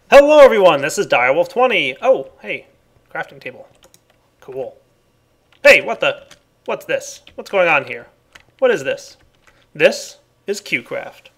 Hello everyone, this is Direwolf20. Oh, hey, crafting table. Cool. Hey, what's this? What's going on here? What is this? This is qCraft.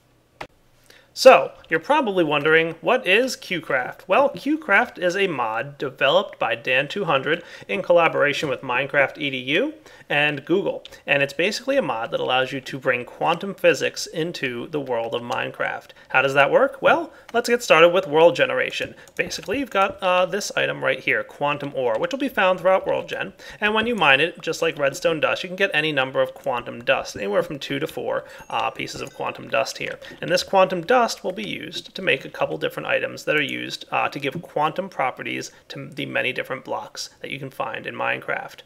So, you're probably wondering, what is qCraft? Well, qCraft is a mod developed by Dan200 in collaboration with Minecraft EDU and Google. And it's basically a mod that allows you to bring quantum physics into the world of Minecraft. How does that work? Well, let's get started with world generation. Basically, you've got this item right here, quantum ore, which will be found throughout world gen. And when you mine it, just like redstone dust, you can get any number of quantum dust, anywhere from 2 to 4 pieces of quantum dust here. And this quantum dust will be used to make a couple different items that are used to give quantum properties to the many different blocks that you can find in Minecraft.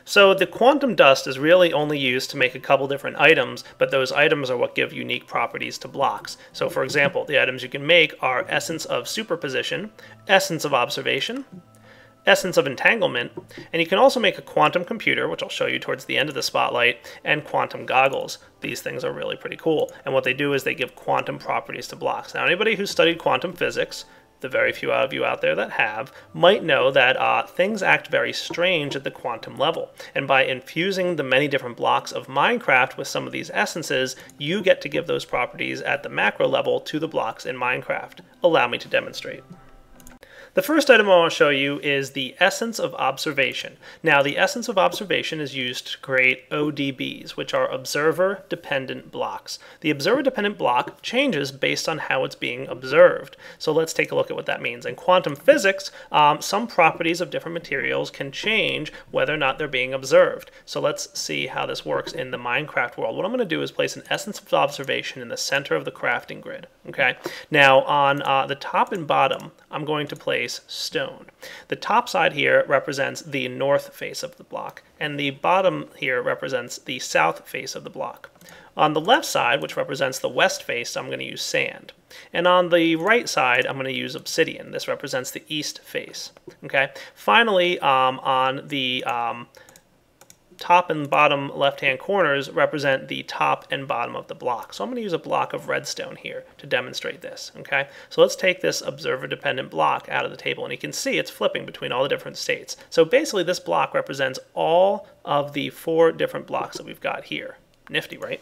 So the quantum dust is really only used to make a couple different items, but those items are what give unique properties to blocks. So for example, the items you can make are essence of superposition, essence of observation, essence of entanglement, and you can also make a quantum computer, which I'll show you towards the end of the spotlight, and quantum goggles. These things are really pretty cool, and what they do is they give quantum properties to blocks. Now anybody who studied quantum physics, the very few of you out there that have, might know that things act very strange at the quantum level. And by infusing the many different blocks of Minecraft with some of these essences, you get to give those properties at the macro level to the blocks in Minecraft. Allow me to demonstrate. The first item I want to show you is the essence of observation. Now, the essence of observation is used to create ODBs, which are observer-dependent blocks. The observer-dependent block changes based on how it's being observed. So let's take a look at what that means. In quantum physics, some properties of different materials can change whether or not they're being observed. So let's see how this works in the Minecraft world. What I'm going to do is place an essence of observation in the center of the crafting grid. Okay. Now, on the top and bottom, I'm going to place stone. The top side here represents the north face of the block, and the bottom here represents the south face of the block. On the left side, which represents the west face, I'm going to use sand. And on the right side, I'm going to use obsidian. This represents the east face. Okay. Finally, on the top and bottom left-hand corners represent the top and bottom of the block. So I'm going to use a block of redstone here to demonstrate this. Okay, so let's take this observer-dependent block out of the table, and you can see it's flipping between all the different states. So basically, this block represents all of the 4 different blocks that we've got here. Nifty, right?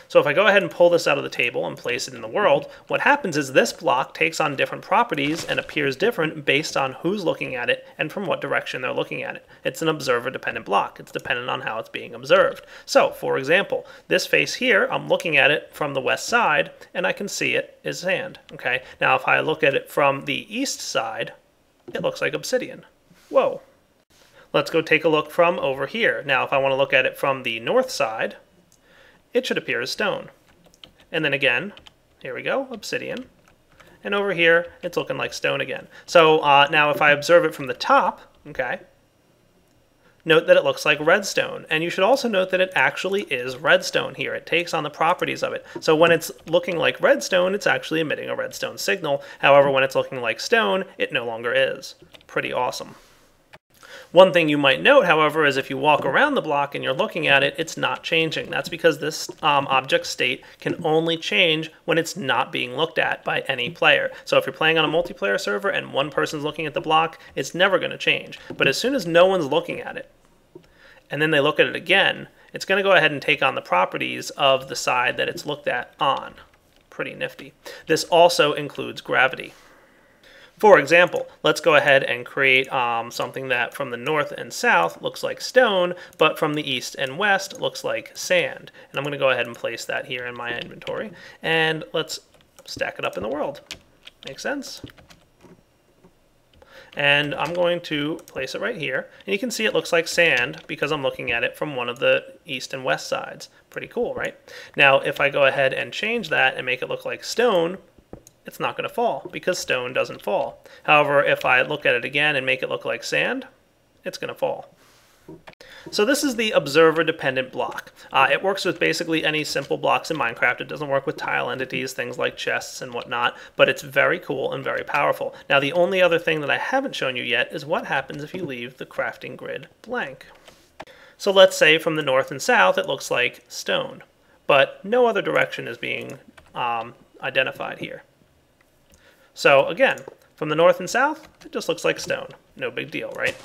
So if I go ahead and pull this out of the table and place it in the world, what happens is this block takes on different properties and appears different based on who's looking at it and from what direction they're looking at it. It's an observer-dependent block. It's dependent on how it's being observed. So, for example, this face here, I'm looking at it from the west side, and I can see it is sand. Okay. Now, if I look at it from the east side, it looks like obsidian. Whoa. Let's go take a look from over here. Now, if I want to look at it from the north side, it should appear as stone. And then again, here we go, obsidian. And over here, it's looking like stone again. So now if I observe it from the top, okay, note that it looks like redstone. And you should also note that it actually is redstone here. It takes on the properties of it. So when it's looking like redstone, it's actually emitting a redstone signal. However, when it's looking like stone, it no longer is. Pretty awesome. One thing you might note, however, is if you walk around the block and you're looking at it, it's not changing. That's because this object state can only change when it's not being looked at by any player. So if you're playing on a multiplayer server and one person's looking at the block, it's never going to change. But as soon as no one's looking at it, and then they look at it again, it's going to go ahead and take on the properties of the side that it's looked at on. Pretty nifty. This also includes gravity. For example, let's go ahead and create something that from the north and south looks like stone, but from the east and west looks like sand. And I'm going to go ahead and place that here in my inventory. And let's stack it up in the world. Makes sense? And I'm going to place it right here. And you can see it looks like sand because I'm looking at it from one of the east and west sides. Pretty cool, right? Now, if I go ahead and change that and make it look like stone, it's not going to fall because stone doesn't fall. However, if I look at it again and make it look like sand, it's going to fall. So this is the observer-dependent block. It works with basically any simple blocks in Minecraft. It doesn't work with tile entities, things like chests and whatnot, but it's very cool and very powerful. Now, the only other thing that I haven't shown you yet is what happens if you leave the crafting grid blank. So let's say from the north and south it looks like stone, but no other direction is being identified here. So again, from the north and south, it just looks like stone. No big deal, right?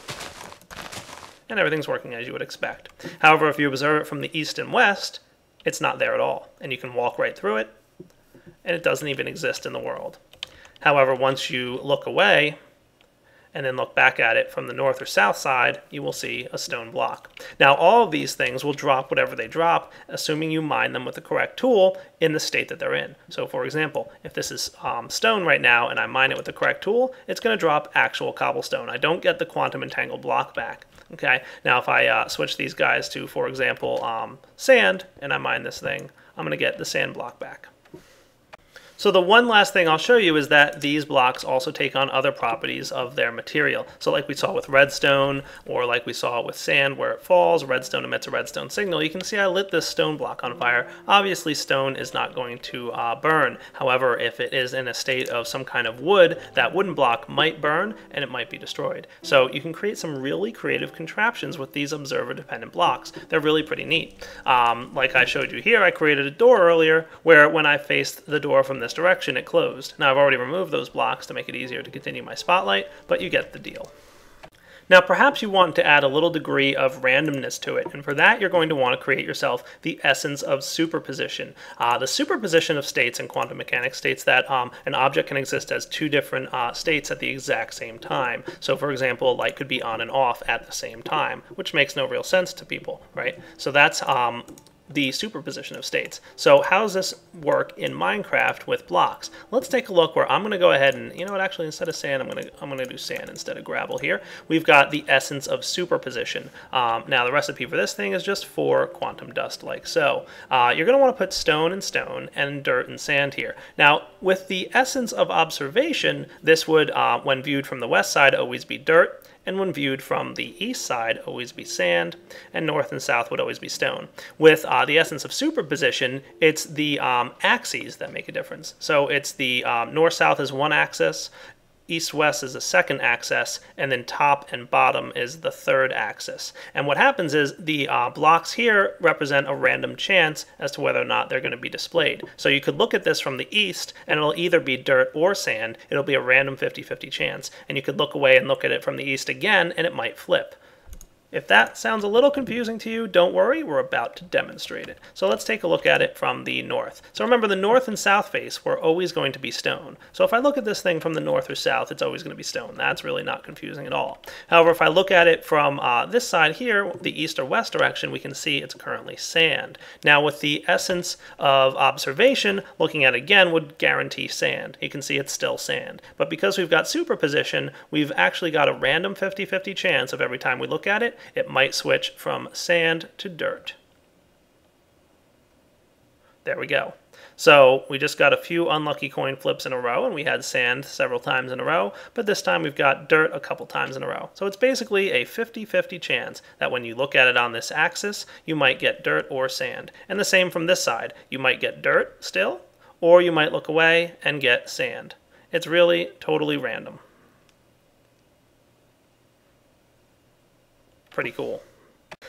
And everything's working as you would expect. However, if you observe it from the east and west, it's not there at all. And you can walk right through it, and it doesn't even exist in the world. However, once you look away, and then look back at it from the north or south side, you will see a stone block. Now, all of these things will drop whatever they drop, assuming you mine them with the correct tool in the state that they're in. So, for example, if this is stone right now and I mine it with the correct tool, it's going to drop actual cobblestone. I don't get the quantum entangled block back. Okay. Now, if I switch these guys to, for example, sand, and I mine this thing, I'm going to get the sand block back. So the one last thing I'll show you is that these blocks also take on other properties of their material. So like we saw with redstone, or like we saw with sand where it falls, redstone emits a redstone signal. You can see I lit this stone block on fire. Obviously stone is not going to burn. However, if it is in a state of some kind of wood, that wooden block might burn and it might be destroyed. So you can create some really creative contraptions with these observer-dependent blocks. They're really pretty neat. Like I showed you here, I created a door earlier where when I faced the door from this direction, it closed. Now I've already removed those blocks to make it easier to continue my spotlight, but you get the deal. Now perhaps you want to add a little degree of randomness to it, and for that you're going to want to create yourself the essence of superposition. The superposition of states in quantum mechanics states that an object can exist as two different states at the exact same time. So for example, light could be on and off at the same time, which makes no real sense to people, right? So that's the superposition of states. So how does this work in Minecraft with blocks? Let's take a look where I'm going to go ahead and, you know what, actually instead of sand, I'm going to do sand instead of gravel here. We've got the essence of superposition. Now the recipe for this thing is just 4 quantum dust like so. You're going to want to put stone and dirt and sand here. Now with the essence of observation, this would, when viewed from the west side, always be dirt. And when viewed from the east side, always be sand, and north and south would always be stone. With the essence of superposition, it's the axes that make a difference. So it's the north-south is one axis, east-west is the second axis, and then top and bottom is the third axis. And what happens is the blocks here represent a random chance as to whether or not they're going to be displayed. So you could look at this from the east, and it'll either be dirt or sand. It'll be a random 50-50 chance. And you could look away and look at it from the east again, and it might flip. If that sounds a little confusing to you, don't worry, we're about to demonstrate it. So let's take a look at it from the north. So remember, the north and south face were always going to be stone. So if I look at this thing from the north or south, it's always going to be stone. That's really not confusing at all. However, if I look at it from this side here, the east or west direction, we can see it's currently sand. Now with the essence of observation, looking at it again would guarantee sand. You can see it's still sand. But because we've got superposition, we've actually got a random 50-50 chance of every time we look at it, it might switch from sand to dirt. There we go. So we just got a few unlucky coin flips in a row, and we had sand several times in a row, but this time we've got dirt a couple times in a row. So it's basically a 50-50 chance that when you look at it on this axis, you might get dirt or sand. And the same from this side. You might get dirt still, or you might look away and get sand. It's really totally random. Pretty cool.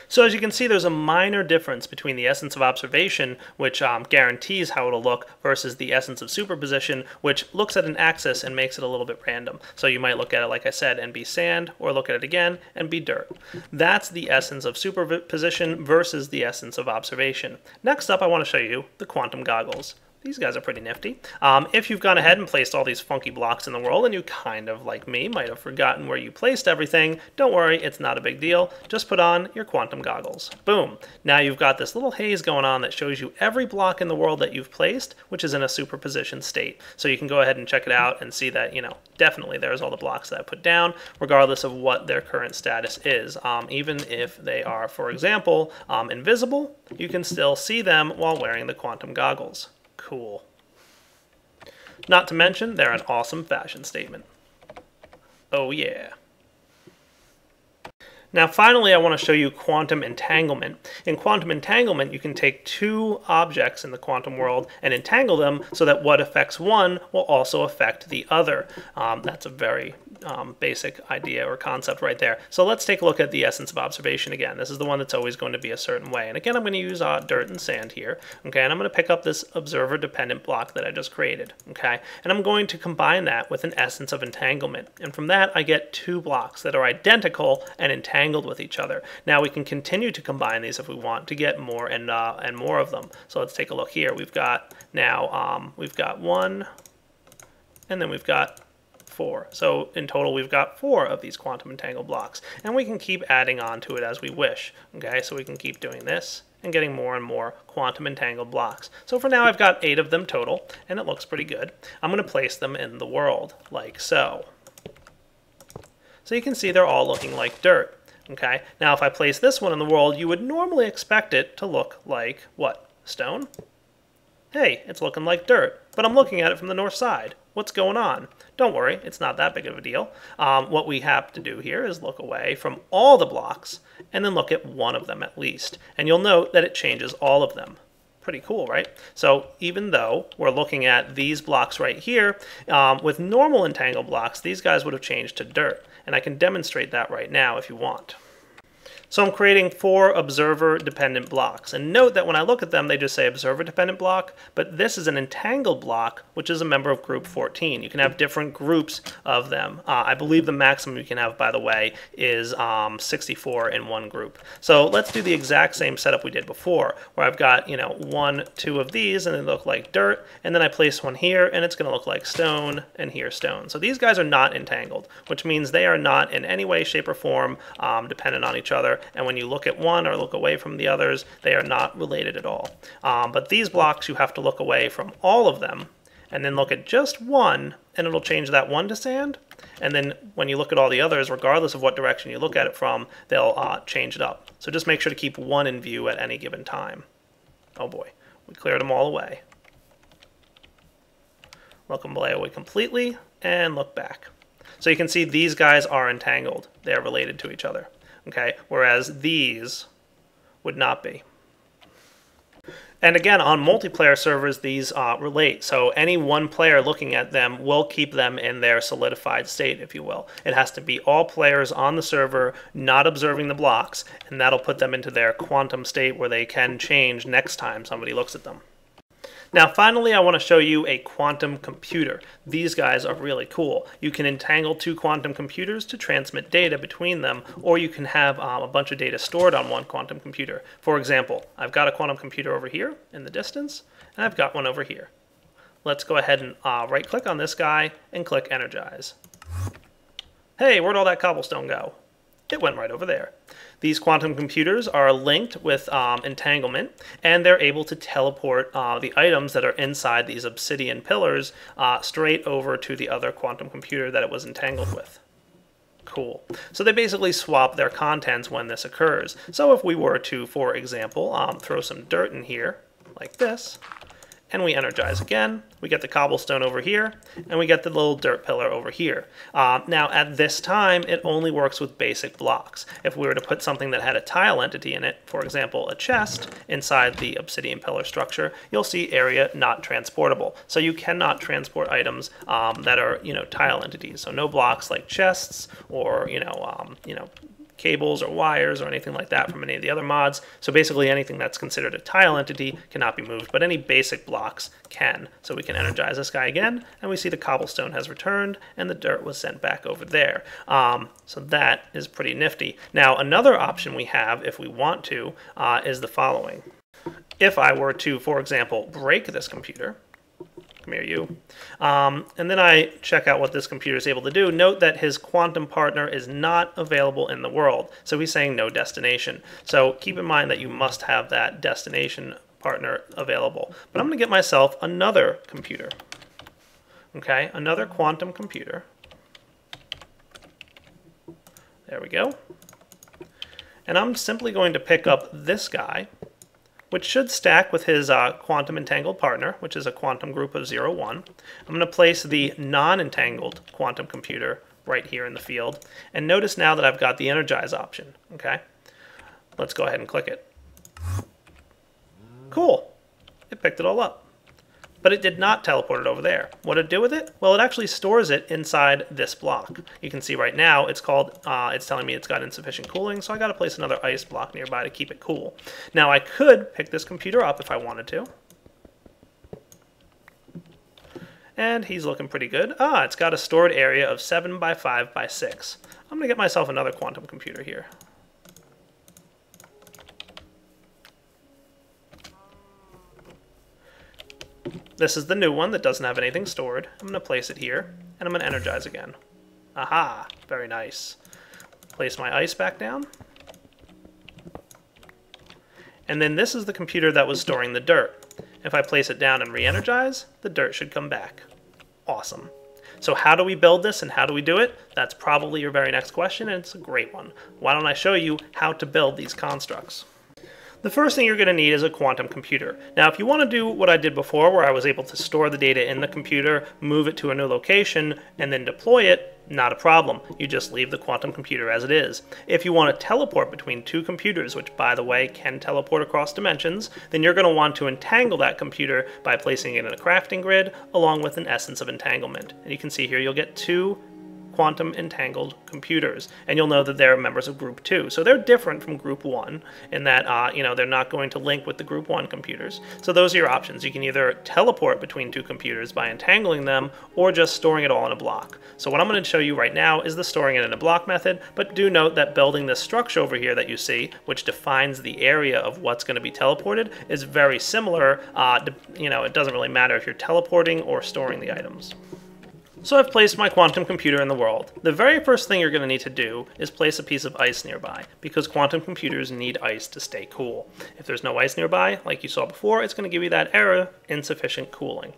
So as you can see, there's a minor difference between the essence of observation, which guarantees how it'll look, versus the essence of superposition, which looks at an axis and makes it a little bit random. So you might look at it, like I said, and be sand, or look at it again and be dirt. That's the essence of superposition versus the essence of observation. Next up, I want to show you the quantum goggles. These guys are pretty nifty. If you've gone ahead and placed all these funky blocks in the world and you kind of, like me, might have forgotten where you placed everything, don't worry, it's not a big deal. Just put on your quantum goggles. Boom. Now you've got this little haze going on that shows you every block in the world that you've placed, which is in a superposition state. So you can go ahead and check it out and see that, you know, definitely there's all the blocks that I put down, regardless of what their current status is. Even if they are, for example, invisible, you can still see them while wearing the quantum goggles. Cool. Not to mention, they're an awesome fashion statement. Oh yeah. Now finally, I want to show you quantum entanglement. In quantum entanglement, you can take two objects in the quantum world and entangle them so that what affects one will also affect the other. That's a very basic idea or concept right there. So let's take a look at the essence of observation again. This is the one that's always going to be a certain way. And again, I'm going to use dirt and sand here. Okay, and I'm going to pick up this observer-dependent block that I just created. Okay, and I'm going to combine that with an essence of entanglement. And from that, I get two blocks that are identical and entangled with each other. Now we can continue to combine these if we want to get more and more of them. So let's take a look here. We've got now we've got 1, and then we've got 4. So in total, we've got 4 of these quantum entangled blocks, and we can keep adding on to it as we wish. Okay, so we can keep doing this and getting more and more quantum entangled blocks. So for now, I've got 8 of them total, and it looks pretty good. I'm going to place them in the world like so. So you can see they're all looking like dirt. Okay, now if I place this one in the world, you would normally expect it to look like what? Stone? Hey, it's looking like dirt, but I'm looking at it from the north side. What's going on? Don't worry, it's not that big of a deal. What we have to do here is look away from all the blocks and then look at one of them at least. And you'll note that it changes all of them. Pretty cool, right? So even though we're looking at these blocks right here, with normal entangled blocks, these guys would have changed to dirt. And I can demonstrate that right now if you want. So I'm creating 4 observer-dependent blocks. And note that when I look at them, they just say observer-dependent block, but this is an entangled block, which is a member of group 14. You can have different groups of them. I believe the maximum you can have, by the way, is 64 in one group. So let's do the exact same setup we did before, where I've got, 1, 2 of these, and they look like dirt, and then I place one here, and it's going to look like stone, and here stone. So these guys are not entangled, which means they are not in any way, shape, or form dependent on each other. And when you look at one or look away from the others, they are not related at all. But these blocks, you have to look away from all of them and then look at just one, and it'll change that one to sand. And then when you look at all the others, regardless of what direction you look at it from, they'll change it up. So just make sure to keep one in view at any given time. Oh boy, we cleared them all away. Look them away completely and look back. So you can see these guys are entangled. They are related to each other. Okay, whereas these would not be. And again, on multiplayer servers, these relate. So any one player looking at them will keep them in their solidified state, if you will. It has to be all players on the server not observing the blocks, and that'll put them into their quantum state where they can change next time somebody looks at them. Now finally, I want to show you a quantum computer. These guys are really cool. You can entangle 2 quantum computers to transmit data between them, or you can have a bunch of data stored on one quantum computer. For example, I've got a quantum computer over here in the distance, and I've got one over here. Let's go ahead and right-click on this guy and click Energize. Hey, where'd all that cobblestone go? It went right over there. These quantum computers are linked with entanglement, and they're able to teleport the items that are inside these obsidian pillars straight over to the other quantum computer that it was entangled with. Cool. So they basically swap their contents when this occurs. So if we were to, for example, throw some dirt in here, like this, and we energize again, we get the cobblestone over here, and we get the little dirt pillar over here. Now at this time, it only works with basic blocks. If we were to put something that had a tile entity in it, for example a chest, inside the obsidian pillar structure, you'll see area not transportable. So you cannot transport items that are tile entities. So no blocks like chests or cables or wires or anything like that from any of the other mods. So basically anything that's considered a tile entity cannot be moved, but any basic blocks can. So we can energize this guy again, and we see the cobblestone has returned and the dirt was sent back over there. So that is pretty nifty. Now another option we have if we want to is the following. If I were to, for example, break this computer, come here you, and then I check out what this computer is able to do, note that his quantum partner is not available in the world. So he's saying no destination. So keep in mind that you must have that destination partner available. But I'm going to get myself another computer. Okay, another quantum computer. There we go. And I'm simply going to pick up this guy, which should stack with his quantum entangled partner, which is a quantum group of 0, 1. I'm going to place the non-entangled quantum computer right here in the field. And notice now that I've got the energize option, okay? Let's go ahead and click it. Cool, it picked it all up. But it did not teleport it over there. What did it do with it? Well, it actually stores it inside this block. You can see right now it's telling me it's got insufficient cooling, so I got to place another ice block nearby to keep it cool. Now I could pick this computer up if I wanted to. And he's looking pretty good. It's got a stored area of 7 by 5 by 6. I'm gonna get myself another quantum computer here. This is the new one that doesn't have anything stored. I'm going to place it here, and I'm going to energize again. Aha, very nice. Place my ice back down. And then this is the computer that was storing the dirt. If I place it down and re-energize, the dirt should come back. Awesome. So how do we build this and how do we do it? That's probably your very next question, and it's a great one. Why don't I show you how to build these constructs? The first thing you're going to need is a quantum computer. Now, if you want to do what I did before, where I was able to store the data in the computer, move it to a new location, and then deploy it, not a problem. You just leave the quantum computer as it is. If you want to teleport between two computers, which, by the way, can teleport across dimensions, then you're going to want to entangle that computer by placing it in a crafting grid, along with an essence of entanglement. And you can see here you'll get two quantum entangled computers, and you'll know that they're members of group 2. So they're different from group 1 in that they're not going to link with the group 1 computers. So those are your options. You can either teleport between two computers by entangling them or just storing it all in a block. So what I'm going to show you right now is the storing it in a block method, but do note that building this structure over here that you see, which defines the area of what's going to be teleported, is very similar. It doesn't really matter if you're teleporting or storing the items. So I've placed my quantum computer in the world. The very first thing you're going to need to do is place a piece of ice nearby, because quantum computers need ice to stay cool. If there's no ice nearby, like you saw before, it's going to give you that error, insufficient cooling.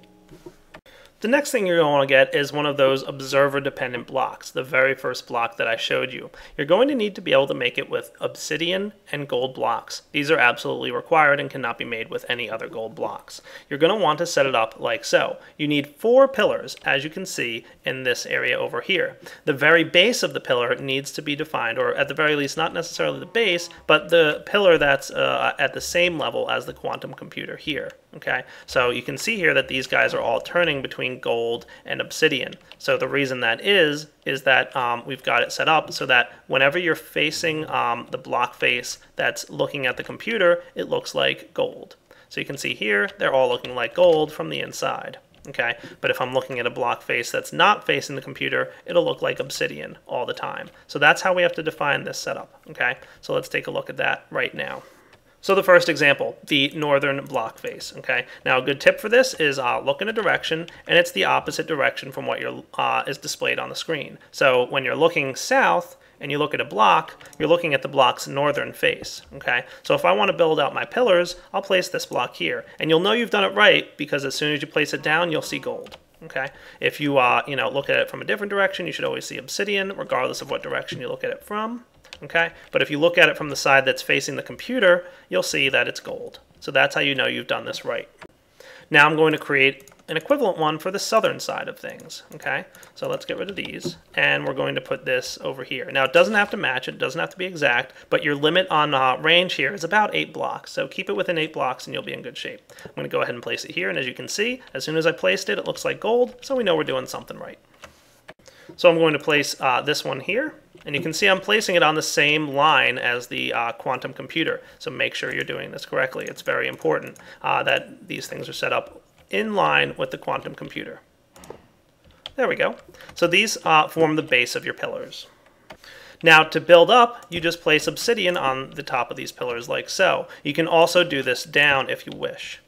The next thing you're going to want to get is one of those observer-dependent blocks, the very first block that I showed you. You're going to need to be able to make it with obsidian and gold blocks. These are absolutely required and cannot be made with any other gold blocks. You're going to want to set it up like so. You need 4 pillars, as you can see in this area over here. The very base of the pillar needs to be defined, or at the very least, not necessarily the base, but the pillar that's at the same level as the quantum computer here. Okay, so you can see here that these guys are all turning between gold and obsidian. So the reason that is that we've got it set up so that whenever you're facing the block face that's looking at the computer, it looks like gold. So you can see here, they're all looking like gold from the inside. Okay, but if I'm looking at a block face that's not facing the computer, it'll look like obsidian all the time. So that's how we have to define this setup. Okay, so let's take a look at that right now. So the first example, the northern block face. Okay, now a good tip for this is look in a direction, and it's the opposite direction from what is displayed on the screen. So when you're looking south and you look at a block, you're looking at the block's northern face. Okay, so if I want to build out my pillars, I'll place this block here, and you'll know you've done it right because as soon as you place it down, you'll see gold. Okay, if you look at it from a different direction, you should always see obsidian, regardless of what direction you look at it from. Okay, but if you look at it from the side that's facing the computer, you'll see that it's gold. So that's how you know you've done this right. Now I'm going to create an equivalent one for the southern side of things. Okay, so let's get rid of these, and we're going to put this over here. Now it doesn't have to match, it doesn't have to be exact, but your limit on range here is about 8 blocks. So keep it within 8 blocks and you'll be in good shape. I'm going to go ahead and place it here, and as you can see, as soon as I placed it, it looks like gold, so we know we're doing something right. So I'm going to place this one here. And you can see I'm placing it on the same line as the quantum computer. So make sure you're doing this correctly. It's very important that these things are set up in line with the quantum computer. There we go. So these form the base of your pillars. Now to build up, you just place obsidian on the top of these pillars like so. You can also do this down if you wish.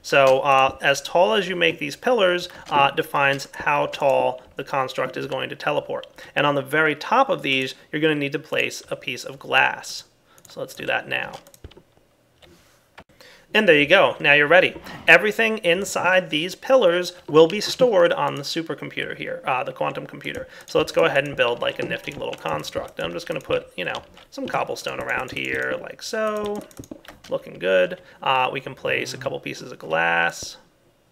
So as tall as you make these pillars defines how tall the construct is going to teleport. And on the very top of these, you're going to need to place a piece of glass. So let's do that now. And there you go. Now you're ready. Everything inside these pillars will be stored on the supercomputer here, the quantum computer. So let's go ahead and build like a nifty little construct. I'm just going to put, some cobblestone around here like so. Looking good. We can place a couple pieces of glass.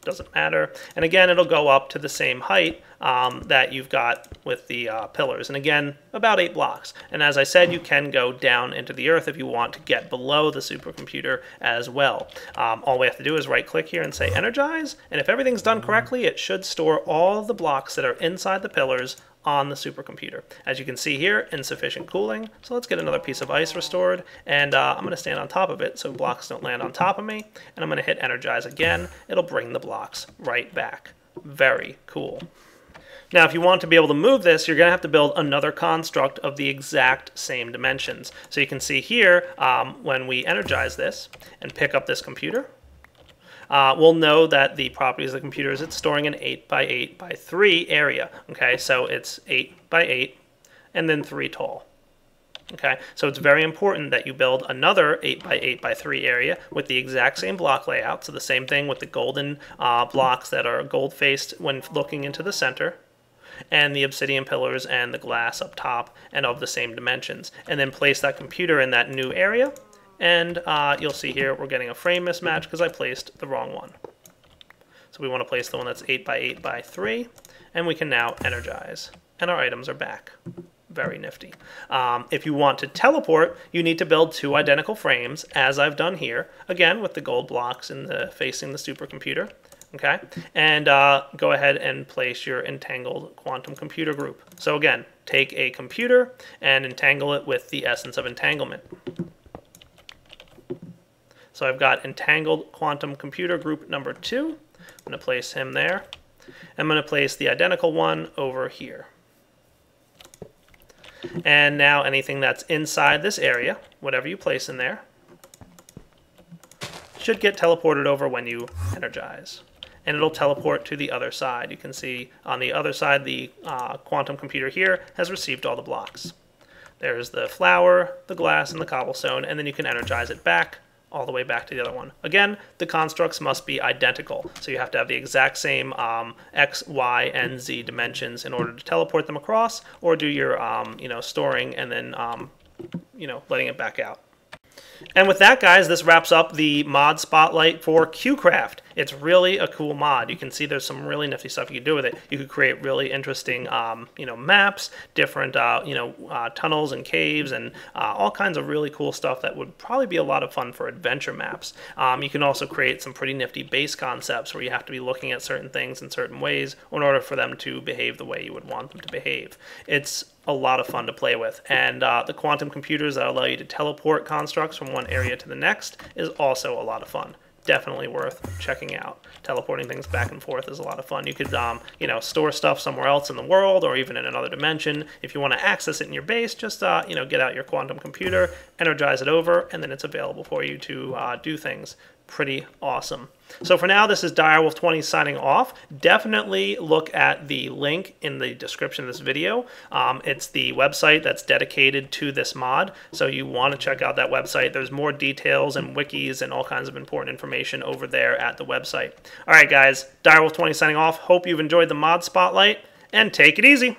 Doesn't matter. And again, it'll go up to the same height that you've got with the pillars. And again, about 8 blocks. And as I said, you can go down into the earth if you want to get below the supercomputer as well. All we have to do is right click here and say energize, and if everything's done correctly, it should store all of the blocks that are inside the pillars on the supercomputer. As you can see here, insufficient cooling. So let's get another piece of ice restored, and I'm going to stand on top of it so blocks don't land on top of me, and I'm going to hit energize again. It'll bring the blocks right back. Very cool. Now, if you want to be able to move this, you're going to have to build another construct of the exact same dimensions. So you can see here, when we energize this and pick up this computer, we'll know that the properties of the computer is it's storing an 8 by 8 by 3 area. Okay, so it's 8 by 8 and then 3 tall. Okay, so it's very important that you build another 8 by 8 by 3 area with the exact same block layout. So the same thing with the golden blocks that are gold-faced when looking into the center, and the obsidian pillars and the glass up top and of the same dimensions. And then place that computer in that new area. And you'll see here we're getting a frame mismatch because I placed the wrong one. So we want to place the one that's 8 by 8 by 3, and we can now energize. And our items are back. Very nifty. If you want to teleport, you need to build 2 identical frames, as I've done here, again with the gold blocks facing the supercomputer. Okay, and go ahead and place your entangled quantum computer group. So again, take a computer and entangle it with the essence of entanglement. So I've got entangled quantum computer group number 2. I'm going to place him there. I'm going to place the identical one over here. And now anything that's inside this area, whatever you place in there, should get teleported over when you energize. And it'll teleport to the other side. You can see on the other side the quantum computer here has received all the blocks. There's the flower, the glass, and the cobblestone, and then you can energize it back all the way back to the other one. Again, the constructs must be identical, so you have to have the exact same X, Y, and Z dimensions in order to teleport them across, or do your storing and then letting it back out. And with that, guys, this wraps up the mod spotlight for qCraft. It's really a cool mod. You can see there's some really nifty stuff you can do with it. You could create really interesting, maps, different, tunnels and caves, and all kinds of really cool stuff that would probably be a lot of fun for adventure maps. You can also create some pretty nifty base concepts where you have to be looking at certain things in certain ways in order for them to behave the way you would want them to behave. It's a lot of fun to play with, and the quantum computers that allow you to teleport constructs from one area to the next is also a lot of fun. Definitely worth checking out. Teleporting things back and forth is a lot of fun. You could, store stuff somewhere else in the world or even in another dimension. If you want to access it in your base, just, get out your quantum computer, energize it over, and then it's available for you to do things. Pretty awesome. So for now, this is Direwolf20 signing off. Definitely look at the link in the description of this video. It's the website that's dedicated to this mod, so you want to check out that website. There's more details and wikis and all kinds of important information over there at the website. All right, guys, Direwolf20 signing off. Hope you've enjoyed the mod spotlight, and take it easy.